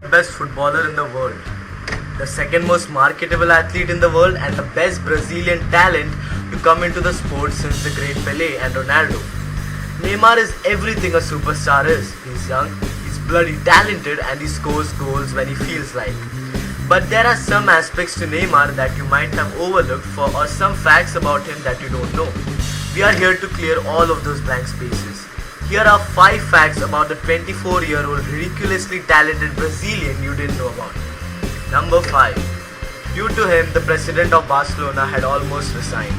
best footballer in the world, the second most marketable athlete in the world, and the best Brazilian talent to come into the sport since the great Pelé and Ronaldo. Neymar is everything a superstar is. He's young, he's bloody talented, and he scores goals when he feels like. But there are some aspects to Neymar that you might have overlooked or some facts about him that you don't know. We are here to clear all of those blank spaces. Here are 5 facts about the 24-year-old ridiculously talented Brazilian you didn't know about. Number 5. Due to him, the president of Barcelona had almost resigned.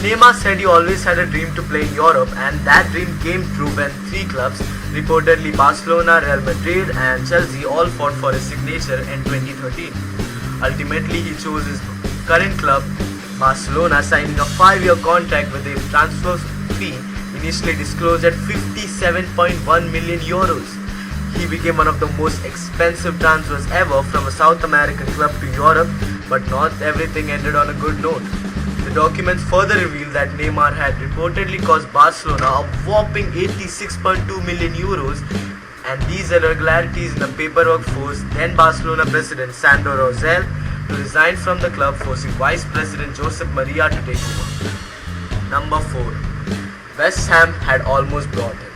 Neymar said he always had a dream to play in Europe, and that dream came true when 3 clubs, reportedly Barcelona, Real Madrid and Chelsea, all fought for his signature in 2013. Ultimately, he chose his current club, Barcelona, signing a 5-year contract with a transfer fee initially disclosed at 57.1 million euros. He became one of the most expensive transfers ever from a South American club to Europe, but not everything ended on a good note. The documents further reveal that Neymar had reportedly cost Barcelona a whopping 86.2 million euros, and these irregularities in the paperwork forced then Barcelona president Sandro Rosell to resign from the club, forcing Vice President Josep Maria to take over. Number 4. West Ham had almost brought him.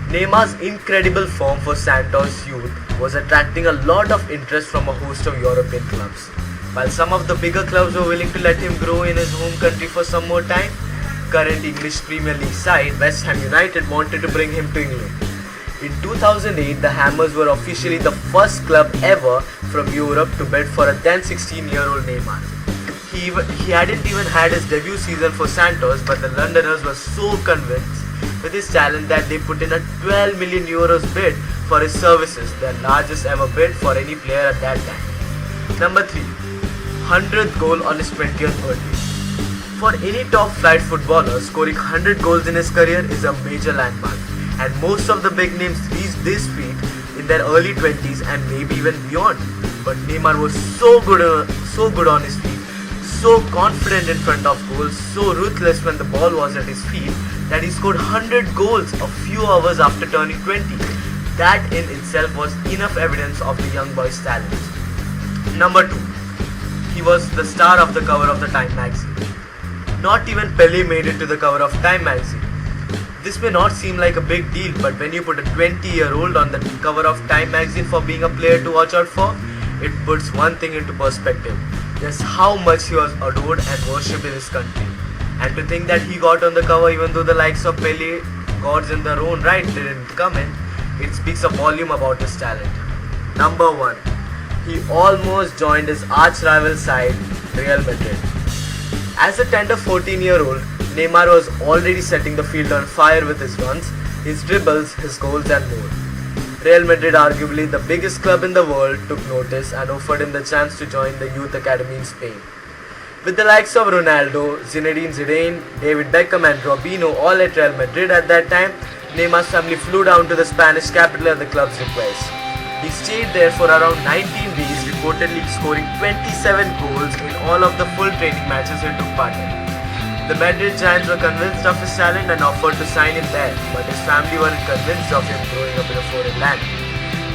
Neymar's incredible form for Santos youth was attracting a lot of interest from a host of European clubs. While some of the bigger clubs were willing to let him grow in his home country for some more time, current English Premier League side West Ham United wanted to bring him to England. In 2008, the Hammers were officially the first club ever from Europe to bid for a then 16-year-old Neymar. He hadn't even had his debut season for Santos, but the Londoners were so convinced with his talent that they put in a 12 million euros bid for his services, their largest ever bid for any player at that time. Number 3. 100th goal on his 20th birthday. For any top flight footballer, scoring 100 goals in his career is a major landmark, and most of the big names reach this feat in their early 20s and maybe even beyond. But Neymar was so good on his feet, so confident in front of goals, so ruthless when the ball was at his feet, that he scored 100 goals a few hours after turning 20. That in itself was enough evidence of the young boy's talent. Number 2. He was the star of the cover of the Time magazine. Not even Pelé made it to the cover of Time magazine. This may not seem like a big deal, but when you put a 20-year-old on the cover of Time magazine for being a player to watch out for, it puts one thing into perspective: just how much he was adored and worshipped in his country. And to think that he got on the cover even though the likes of Pelé, gods in their own right, didn't come in, it speaks a volume about his talent. Number 1. He almost joined his arch-rival side, Real Madrid. As a tender 14-year-old, Neymar was already setting the field on fire with his runs, his dribbles, his goals and more. Real Madrid, arguably the biggest club in the world, took notice and offered him the chance to join the youth academy in Spain. With the likes of Ronaldo, Zinedine Zidane, David Beckham and Robinho all at Real Madrid at that time, Neymar's family flew down to the Spanish capital at the club's request. He stayed there for around 19 days, reportedly scoring 27 goals in all of the full training matches he took part in. The Madrid Giants were convinced of his talent and offered to sign him there, but his family weren't convinced of him growing up in a foreign land.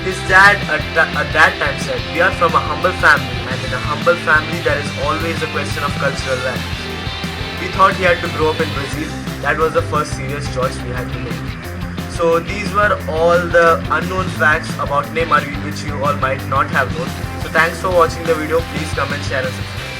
His dad at that time said, "We are from a humble family, and in a humble family there is always a question of cultural values." We thought he had to grow up in Brazil. That was the first serious choice we had to make. So these were all the unknown facts about Neymar which you all might not have known. So thanks for watching the video. Please comment, share and subscribe.